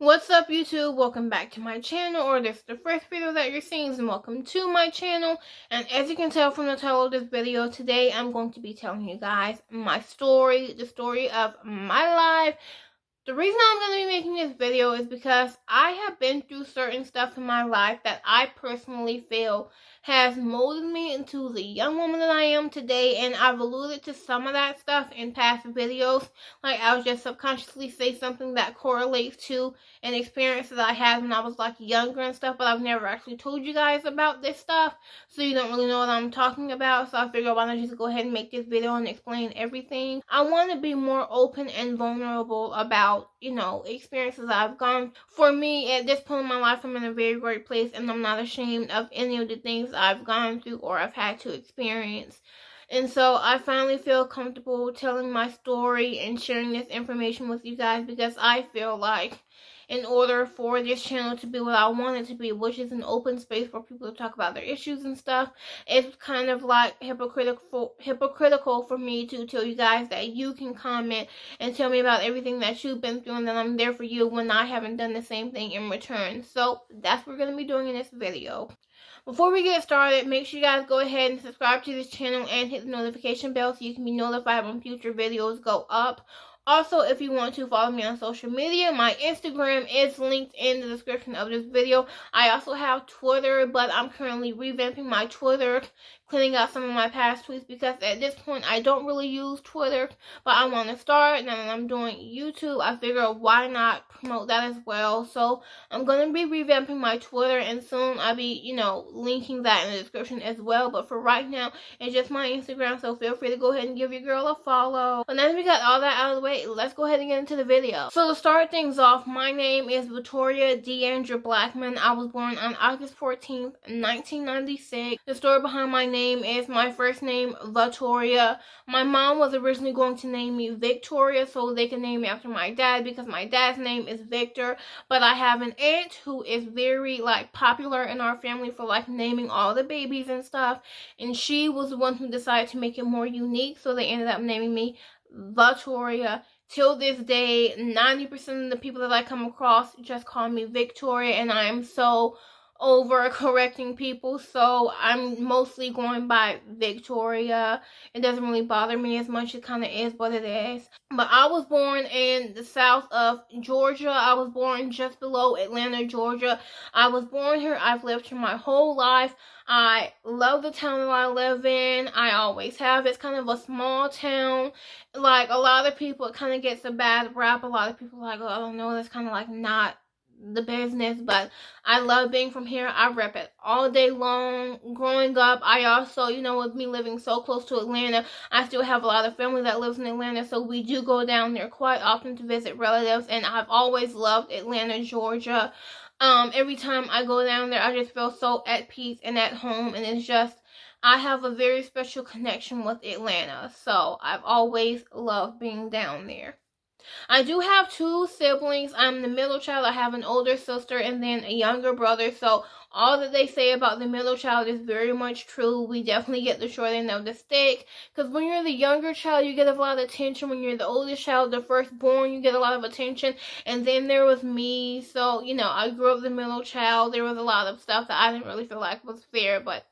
What's up, YouTube? Welcome back to my channel, or this is the first video that you're seeing, and welcome to my channel. And as you can tell from the title of this video, today I'm going to be telling you guys my story, the story of my life. The reason I'm going to be making this video is because I have been through certain stuff in my life that I personally feel has molded me into the young woman that I am today, and I've alluded to some of that stuff in past videos. Like, I'll just subconsciously say something that correlates to an experience that I had when I was like younger and stuff, but I've never actually told you guys about this stuff, so you don't really know what I'm talking about. So I figured, why not just go ahead and make this video and explain everything. I want to be more open and vulnerable about, experiences I've gone. For me, at this point in my life, I'm in a very great place, and I'm not ashamed of any of the things I've gone through or I've had to experience. And so I finally feel comfortable telling my story and sharing this information with you guys, because I feel like in order for this channel to be what I want it to be, which is an open space for people to talk about their issues and stuff, it's kind of like hypocritical for me to tell you guys that you can comment and tell me about everything that you've been through, and that I'm there for you when I haven't done the same thing in return. So that's what we're going to be doing in this video. Before we get started, make sure you guys go ahead and subscribe to this channel and hit the notification bell so you can be notified when future videos go up. Also, if you want to follow me on social media, my Instagram is linked in the description of this video. I also have Twitter, but I'm currently revamping my Twitter, cleaning out some of my past tweets, because at this point I don't really use Twitter, but I want to start. Now that I'm doing YouTube, I figured why not promote that as well. So I'm going to be revamping my Twitter, and soon I'll be, linking that in the description as well. But for right now, it's just my Instagram, so feel free to go ahead and give your girl a follow. But now that we got all that out of the way, let's go ahead and get into the video. So to start things off, my name is Victoria Deandra Blackman. I was born on August 14th, 1996. The story behind my name is my first name, Victoria. My mom was originally going to name me Victoria so they can name me after my dad, because my dad's name is Victor. But I have an aunt who is very popular in our family for naming all the babies and stuff, and she was the one who decided to make it more unique, so they ended up naming me Victoria. Till this day, 90% of the people that I come across just call me Victoria, and I am so over correcting people, so I'm mostly going by Victoria. It doesn't really bother me as much. It kind of is what it is. But I was born in the south of Georgia. I was born just below Atlanta, Georgia. I was born here. I've lived here my whole life. I love the town that I live in. I always have. It's kind of a small town. Like, a lot of people, it kind of gets a bad rap. A lot of people are like, oh, I don't know, that's kind of not the business, but I love being from here. I rep it all day long. Growing up, I also, with me living so close to Atlanta, I still have a lot of family that lives in Atlanta, so we do go down there quite often to visit relatives, and I've always loved Atlanta, Georgia. Every time I go down there, I just feel so at peace and at home, and it's just, I have a very special connection with Atlanta, so I've always loved being down there. I do have two siblings. I'm the middle child. I have an older sister and then a younger brother. So all that they say about the middle child is very much true. We definitely get the short end of the stick. Because when you're the younger child, you get a lot of attention. When you're the oldest child, the firstborn, you get a lot of attention. And then there was me. So, I grew up the middle child. There was a lot of stuff that I didn't really feel like was fair. But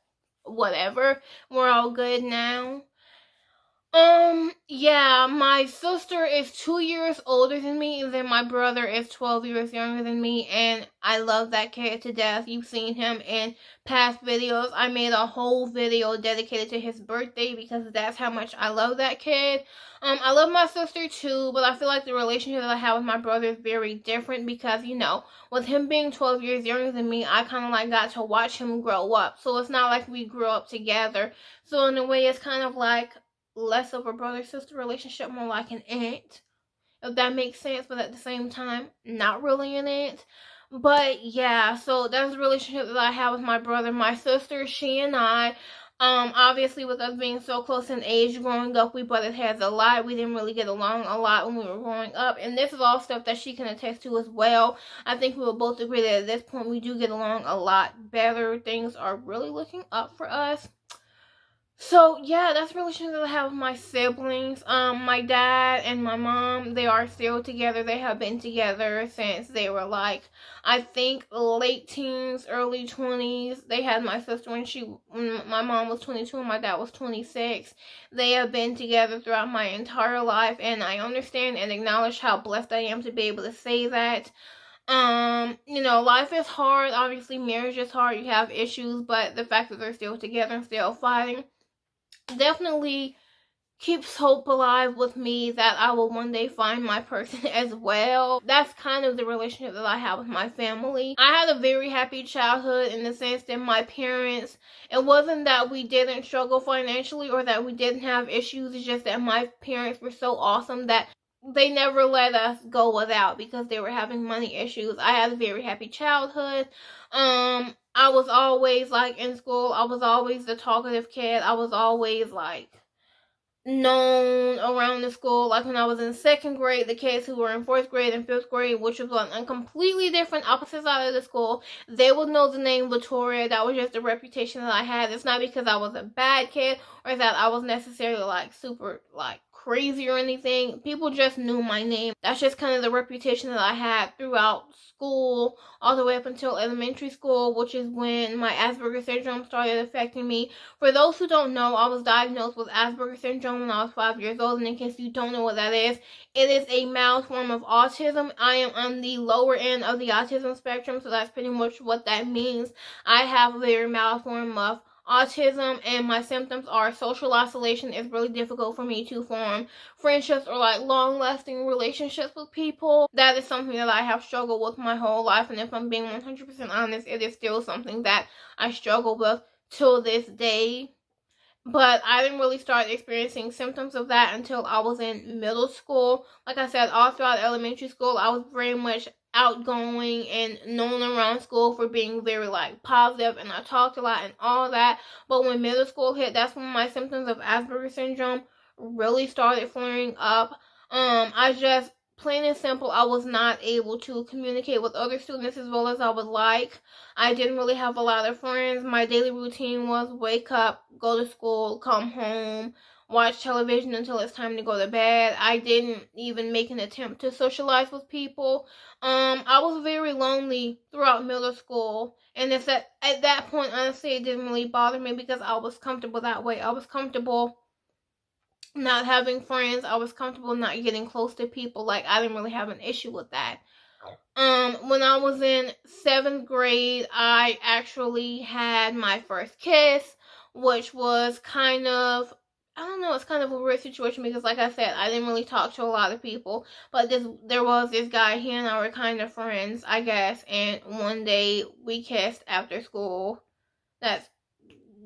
whatever. We're all good now. Yeah, my sister is 2 years older than me, and then my brother is 12 years younger than me, and I love that kid to death. You've seen him in past videos. I made a whole video dedicated to his birthday, because that's how much I love that kid. I love my sister too, but I feel like the relationship that I have with my brother is very different, because, with him being 12 years younger than me, I kind of got to watch him grow up, so it's not like we grew up together. So in a way, it's kind of less of a brother-sister relationship, more like an aunt, if that makes sense, but at the same time, not really an aunt. But yeah, so that's the relationship that I have with my brother. My sister, she and I, obviously with us being so close in age growing up, we butted heads a lot. We didn't really get along a lot when we were growing up, and this is all stuff that she can attest to as well. I think we will both agree that at this point we do get along a lot better. Things are really looking up for us. So yeah, that's the relationship that I have with my siblings. My dad and my mom, they are still together. They have been together since they were like, I think late teens, early 20s. They had my sister when my mom was 22 and my dad was 26. They have been together throughout my entire life, and I understand and acknowledge how blessed I am to be able to say that. Life is hard. Obviously, marriage is hard. You have issues, but the fact that they're still together and still fighting definitely keeps hope alive with me that I will one day find my person as well. That's kind of the relationship that I have with my family. I had a very happy childhood in the sense that my parents, it wasn't that we didn't struggle financially or that we didn't have issues. It's just that my parents were so awesome that they never let us go without because they were having money issues. I had a very happy childhood. I was always like in school, I was always the talkative kid. I was always like known around the school. Like when I was in second grade, the kids who were in fourth grade and fifth grade, which was on a completely different opposite side of the school, they would know the name Victoria. That was just the reputation that I had. It's not because I was a bad kid or that I was necessarily like super like crazy or anything. People just knew my name. That's just kind of the reputation that I had throughout school all the way up until elementary school, which is when my Asperger's syndrome started affecting me. For those who don't know, I was diagnosed with Asperger's syndrome when I was 5 years old, and in case you don't know what that is, it is a mild form of autism. I am on the lower end of the autism spectrum, so that's pretty much what that means. I have a very mild form of autism, and my symptoms are social isolation. It's really difficult for me to form friendships or like long lasting relationships with people. That is something that I have struggled with my whole life, and if I'm being 100% honest, it is still something that I struggle with till this day. But I didn't really start experiencing symptoms of that until I was in middle school. Like I said, all throughout elementary school, I was very much outgoing and known around school for being very like positive, and I talked a lot and all that. But when middle school hit, that's when my symptoms of Asperger's syndrome really started flaring up. I just plain and simple, I was not able to communicate with other students as well as I would like. I didn't really have a lot of friends. My daily routine was wake up, go to school, come home, watch television until it's time to go to bed. I didn't even make an attempt to socialize with people. I was very lonely throughout middle school, and it's at that point, honestly, it didn't really bother me because I was comfortable that way. I was comfortable not having friends. I was comfortable not getting close to people. Like, I didn't really have an issue with that. When I was in 7th grade, I actually had my first kiss, which was kind of, I don't know, it's kind of a weird situation because, like I said, I didn't really talk to a lot of people. But there was this guy, he and I were kind of friends, I guess. And one day we kissed after school. That's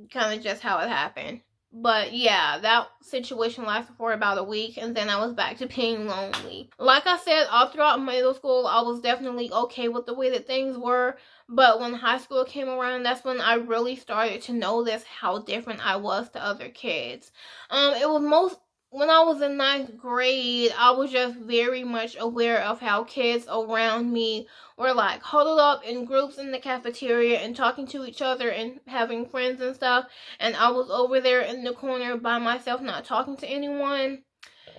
kind of just how it happened. But yeah, that situation lasted for about a week, and then I was back to being lonely. Like I said, all throughout middle school, I was definitely okay with the way that things were. But when high school came around, that's when I really started to notice how different I was to other kids. It was most when I was in 9th grade, I was just very much aware of how kids around me were like huddled up in groups in the cafeteria and talking to each other and having friends and stuff. And I was over there in the corner by myself, not talking to anyone.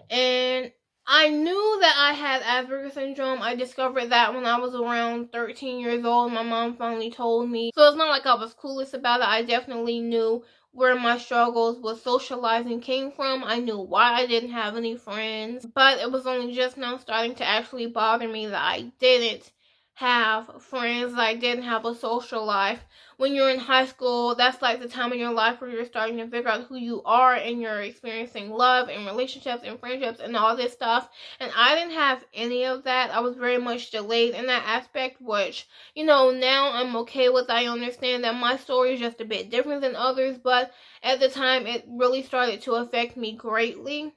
And I knew that I had Asperger's syndrome. I discovered that when I was around 13 years old. My mom finally told me. So it's not like I was clueless about it. I definitely knew where my struggles with socializing came from. I knew why I didn't have any friends. But it was only just now starting to actually bother me that I didn't have friends, I didn't have a social life. When you're in high school, that's like the time in your life where you're starting to figure out who you are and you're experiencing love and relationships and friendships and all this stuff. And I didn't have any of that. I was very much delayed in that aspect, which, now I'm okay with. I understand that my story is just a bit different than others, but at the time it really started to affect me greatly.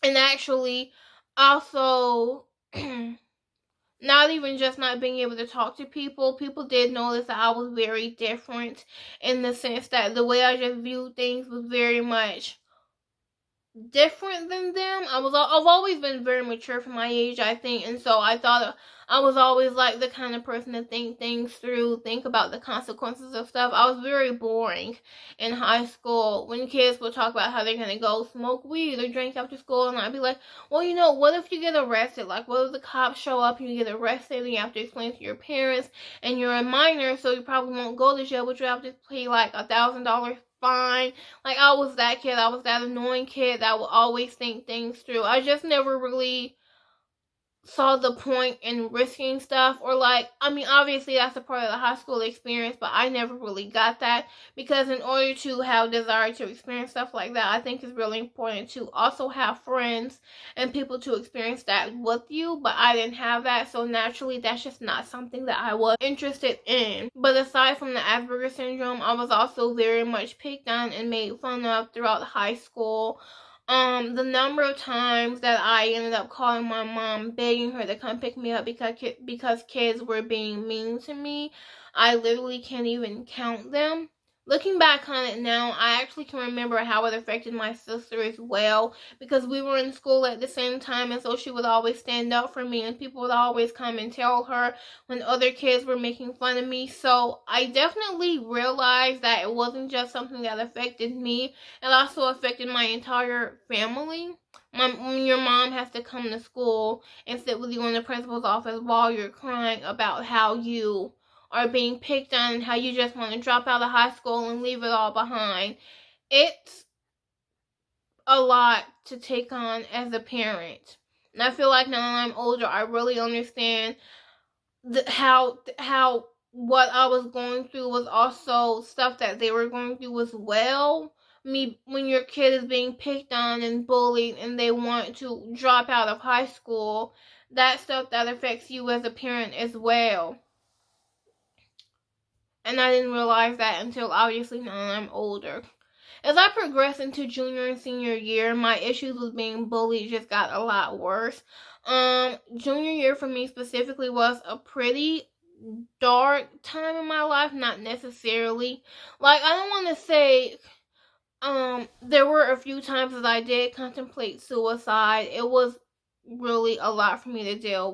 And actually, also, not even just not being able to talk to people, people did notice that I was very different in the sense that the way I just viewed things was very much different than them. I've always been very mature for my age, I think, and so I thought I was always like the kind of person to think things through, think about the consequences of stuff. I was very boring in high school when kids would talk about how they're gonna go smoke weed or drink after school, and I'd be like, well, you know, what if you get arrested? Like, what if the cops show up and you get arrested and you have to explain to your parents, and you're a minor, so you probably won't go to jail, but you have to pay like $1,000 fine. Like, I was that kid. I was that annoying kid that would always think things through. I just never really saw the point in risking stuff, or like, I mean, obviously that's a part of the high school experience, but I never really got that, because in order to have desire to experience stuff like that, I think it's really important to also have friends and people to experience that with you. But I didn't have that, so naturally that's just not something that I was interested in. But aside from the Asperger syndrome, I was also very much picked on and made fun of throughout high school. The number of times that I ended up calling my mom, begging her to come pick me up because kids were being mean to me, I literally can't even count them. Looking back on it now, I actually can remember how it affected my sister as well, because we were in school at the same time, and so she would always stand up for me, and people would always come and tell her when other kids were making fun of me. So I definitely realized that it wasn't just something that affected me, it also affected my entire family. When your mom has to come to school and sit with you in the principal's office while you're crying about how you are being picked on and how you just want to drop out of high school and leave it all behind. It's a lot to take on as a parent. And I feel like now that I'm older, I really understand how what I was going through was also stuff that they were going through as well. When your kid is being picked on and bullied and they want to drop out of high school, that's stuff that affects you as a parent as well. And I didn't realize that until obviously now I'm older. As I progressed into junior and senior year, my issues with being bullied just got a lot worse. Junior year for me specifically was a pretty dark time in my life, not necessarily. Like, I don't want to say, there were a few times that I did contemplate suicide. It was really a lot for me to deal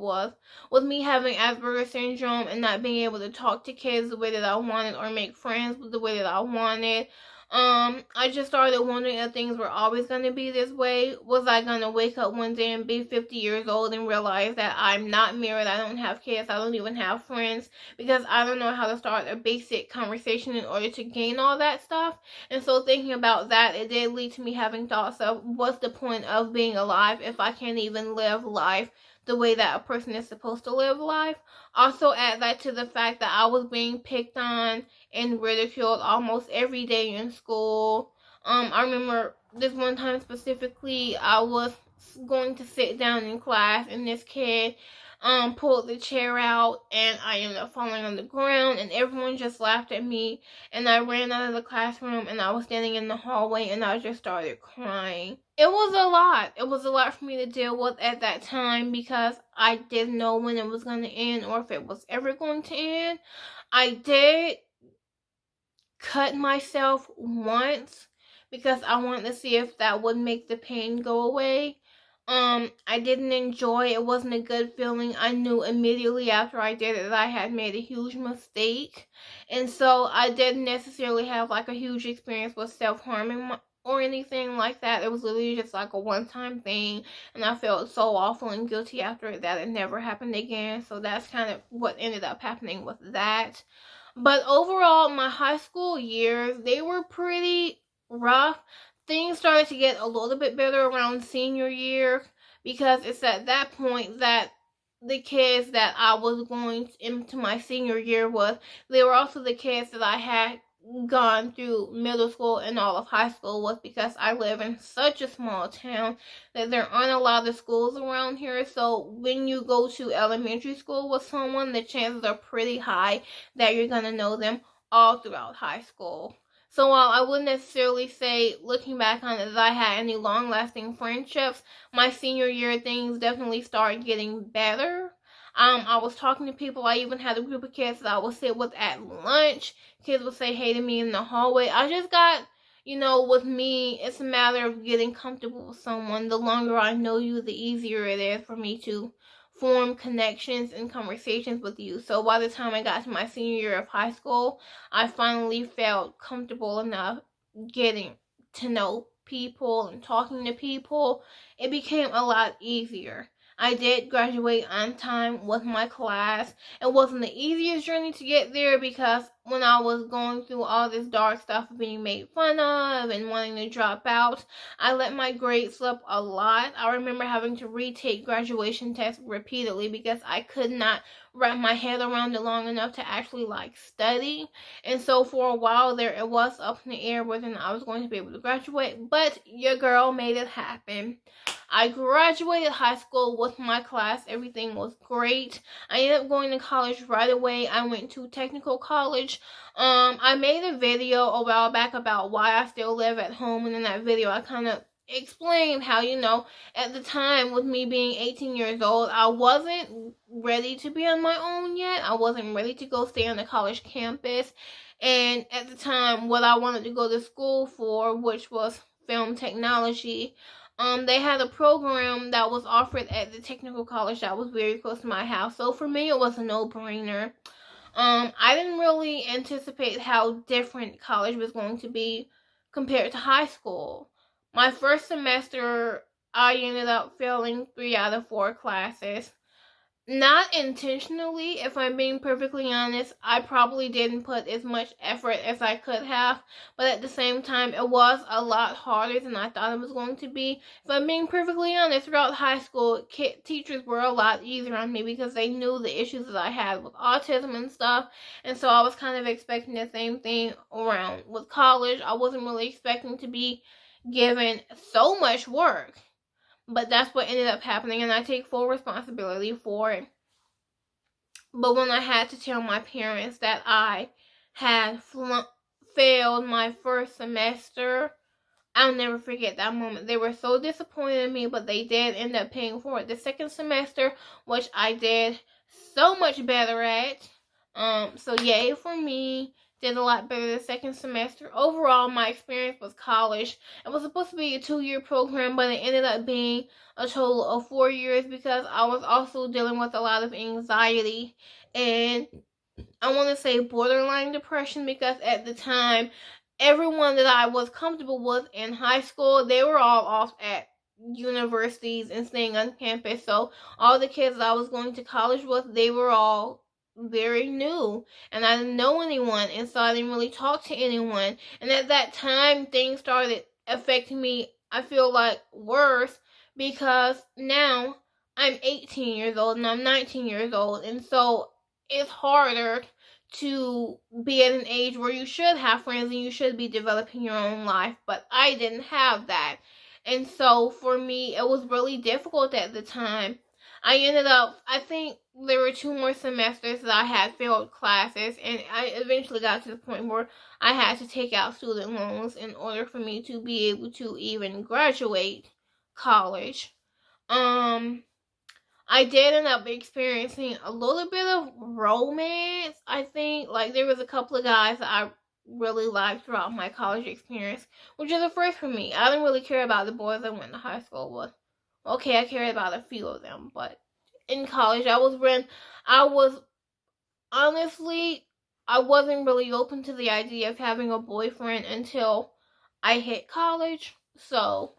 with me having Asperger's syndrome and not being able to talk to kids the way that I wanted or make friends with the way that I wanted. I just started wondering if things were always going to be this way. Was I going to wake up one day and be 50 years old and realize that I'm not married, I don't have kids, I don't even have friends, because I don't know how to start a basic conversation in order to gain all that stuff. And so thinking about that, it did lead to me having thoughts of what's the point of being alive if I can't even live life the way that a person is supposed to live life. Also add that to the fact that I was being picked on and ridiculed almost every day in school. I remember this one time specifically, I was going to sit down in class and this kid pulled the chair out and I ended up falling on the ground and everyone just laughed at me, and I ran out of the classroom and I was standing in the hallway and I just started crying. It was a lot. It was a lot for me to deal with at that time because I didn't know when it was going to end or if it was ever going to end. I did cut myself once because I wanted to see if that would make the pain go away. I didn't enjoy it. It wasn't a good feeling. I knew immediately after I did it that I had made a huge mistake. And so I didn't necessarily have like a huge experience with self-harming or anything like that. It was literally just like a one-time thing. And I felt so awful and guilty after it that it never happened again. So that's kind of what ended up happening with that. But overall, my high school years, they were pretty rough. Things started to get a little bit better around senior year because it's at that point that the kids that I was going into my senior year with, they were also the kids that I had gone through middle school and all of high school with, because I live in such a small town that there aren't a lot of schools around here. So when you go to elementary school with someone, the chances are pretty high that you're going to know them all throughout high school. So while I wouldn't necessarily say, looking back on it, that I had any long-lasting friendships, my senior year things definitely started getting better. I was talking to people. I even had a group of kids that I would sit with at lunch. Kids would say hey to me in the hallway. I just got, with me, it's a matter of getting comfortable with someone. The longer I know you, the easier it is for me to form connections and conversations with you. So by the time I got to my senior year of high school, I finally felt comfortable enough getting to know people and talking to people. It became a lot easier. I did graduate on time with my class. It wasn't the easiest journey to get there because when I was going through all this dark stuff of being made fun of and wanting to drop out, I let my grades slip a lot. I remember having to retake graduation tests repeatedly because I could not wrap my head around it long enough to actually study. And so for a while there, it was up in the air whether I was going to be able to graduate, but your girl made it happen. I graduated high school with my class. Everything was great. I ended up going to college right away. I went to technical college. I made a video a while back about why I still live at home, and in that video I kind of explained how, at the time with me being 18 years old, I wasn't ready to be on my own yet. I wasn't ready to go stay on the college campus. And at the time, what I wanted to go to school for, which was film technology, they had a program that was offered at the technical college that was very close to my house. So for me, it was a no-brainer. I didn't really anticipate how different college was going to be compared to high school. My first semester, I ended up failing 3 out of 4 classes. Not intentionally, if I'm being perfectly honest. I probably didn't put as much effort as I could have, but at the same time, it was a lot harder than I thought it was going to be. If I'm being perfectly honest, throughout high school, teachers were a lot easier on me because they knew the issues that I had with autism and stuff, and so I was kind of expecting the same thing around with college. I wasn't really expecting to be given so much work. But that's what ended up happening, and I take full responsibility for it. But when I had to tell my parents that I had failed my first semester, I'll never forget that moment. They were so disappointed in me, but they did end up paying for it the second semester, which I did so much better at. So yay for me. Did a lot better the second semester. Overall, my experience was college. It was supposed to be a 2-year program, but it ended up being a total of 4 years because I was also dealing with a lot of anxiety and I want to say borderline depression, because at the time, everyone that I was comfortable with in high school, they were all off at universities and staying on campus. So all the kids that I was going to college with, they were all very new, and I didn't know anyone, and so I didn't really talk to anyone. And at that time, things started affecting me, I feel like, worse, because now I'm 18 years old and I'm 19 years old, and so it's harder to be at an age where you should have friends and you should be developing your own life, but I didn't have that. And so for me, it was really difficult at the time. I think there were 2 more semesters that I had failed classes, and I eventually got to the point where I had to take out student loans in order for me to be able to even graduate college. I did end up experiencing a little bit of romance, I think. There was a couple of guys that I really liked throughout my college experience, which is a first for me. I didn't really care about the boys I went to high school with. Okay, I cared about a few of them, but in college, honestly, I wasn't really open to the idea of having a boyfriend until I hit college. So,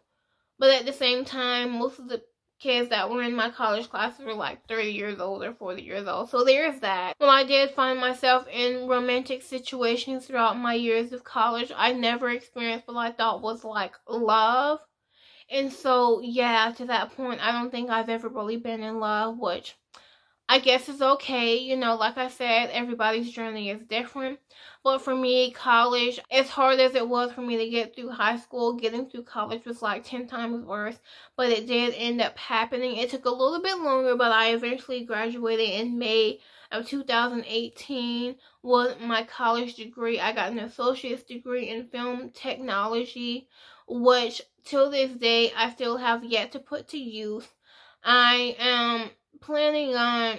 but at the same time, most of the kids that were in my college classes were 30 years old or 40 years old. So there's that. When I did find myself in romantic situations throughout my years of college, I never experienced what I thought was love. And so, yeah, to that point, I don't think I've ever really been in love, which I guess it's okay. Like I said, everybody's journey is different. But for me, college, as hard as it was for me to get through high school, getting through college was 10 times worse. But it did end up happening. It took a little bit longer, but I eventually graduated in May of 2018 with my college degree. I got an associate's degree in film technology, which till this day I still have yet to put to use. I am planning on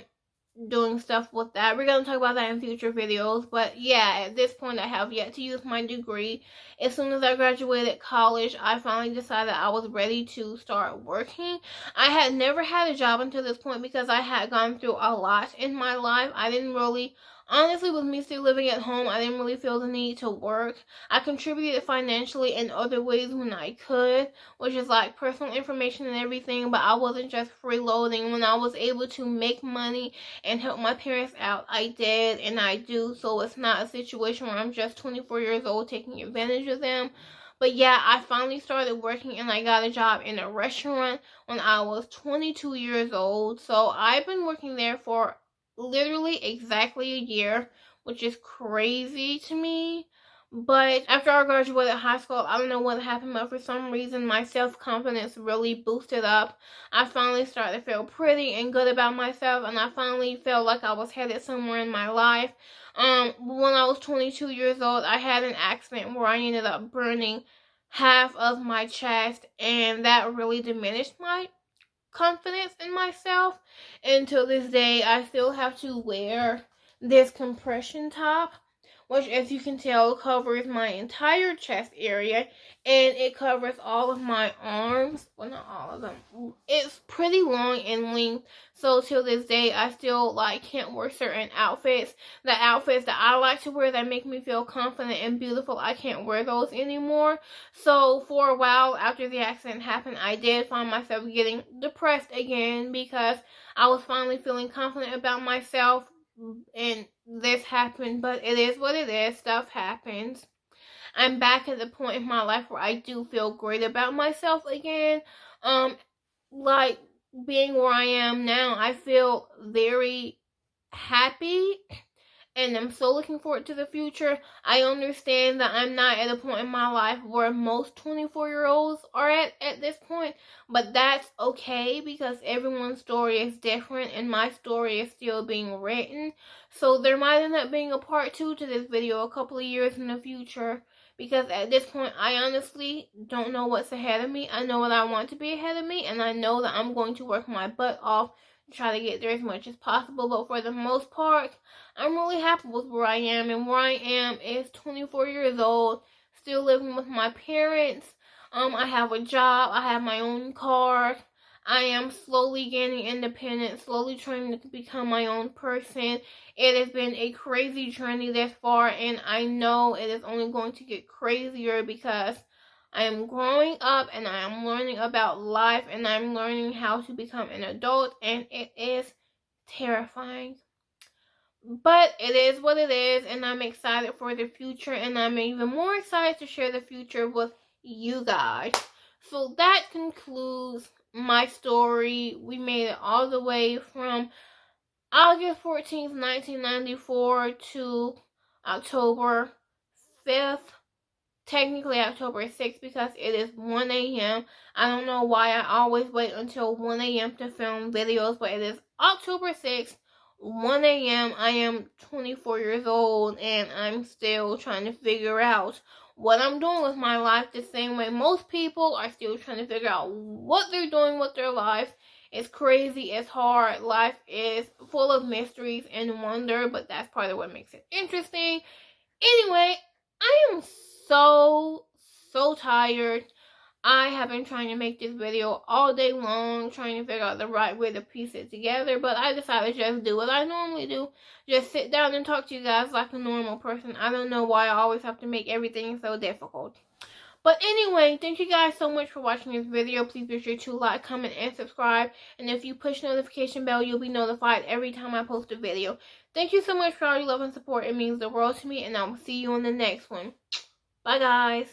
doing stuff with that. We're going to talk about that in future videos. But yeah, at this point, I have yet to use my degree. As soon as I graduated college, I finally decided I was ready to start working. I had never had a job until this point because I had gone through a lot in my life. I didn't really, honestly, with me still living at home, I didn't really feel the need to work. I contributed financially in other ways when I could, which is like personal information and everything, but I wasn't just freeloading. When I was able to make money and help my parents out, I did and I do. So it's not a situation where I'm just 24 years old taking advantage of them. But yeah, I finally started working and I got a job in a restaurant when I was 22 years old. So I've been working there for literally exactly a year, which is crazy to me. But after I graduated high school, I don't know what happened, but for some reason my self-confidence really boosted up. I finally started to feel pretty and good about myself, and I finally felt like I was headed somewhere in my life. When I was 22 years old, I had an accident where I ended up burning half of my chest, and that really diminished my confidence in myself. Until this day, I still have to wear this compression top, which, as you can tell, covers my entire chest area, and it covers all of my arms. Well, not all of them. It's pretty long in length, so till this day, I still can't wear certain outfits. The outfits that I like to wear that make me feel confident and beautiful, I can't wear those anymore. So for a while after the accident happened, I did find myself getting depressed again because I was finally feeling confident about myself, and this happened. But it is what it is. Stuff happens. I'm back at the point in my life where I do feel great about myself again. Like being where I am now, I feel very happy and I'm so looking forward to the future. I understand that I'm not at a point in my life where most 24-year-olds are at this point, but that's okay because everyone's story is different and my story is still being written. So there might end up being a part 2 to this video a couple of years in the future, because at this point I honestly don't know what's ahead of me. I know what I want to be ahead of me, and I know that I'm going to work my butt off to try to get there as much as possible. But for the most part, I'm really happy with where I am, and where I am is 24 years old, still living with my parents. I have a job, I have my own car. I am slowly gaining independence, slowly trying to become my own person. It has been a crazy journey this far, and I know it is only going to get crazier because I am growing up and I am learning about life and I'm learning how to become an adult, and it is terrifying. But it is what it is, and I'm excited for the future, and I'm even more excited to share the future with you guys. So that concludes my story. We made it all the way from August 14th, 1994 to October 5th. Technically October 6th because it is 1 a.m. I don't know why I always wait until 1 a.m. to film videos, but it is October 6th, 1 a.m. I am 24 years old and I'm still trying to figure out what I'm doing with my life, the same way most people are still trying to figure out what they're doing with their life. It's crazy, it's hard, life is full of mysteries and wonder, but that's part of what makes it interesting. Anyway, I am so tired. I have been trying to make this video all day long, trying to figure out the right way to piece it together, but I decided to just do what I normally do. Just sit down and talk to you guys like a normal person. I don't know why I always have to make everything so difficult. But anyway, thank you guys so much for watching this video. Please be sure to like, comment, and subscribe. And if you push the notification bell, you'll be notified every time I post a video. Thank you so much for all your love and support. It means the world to me, and I will see you in the next one. Bye, guys.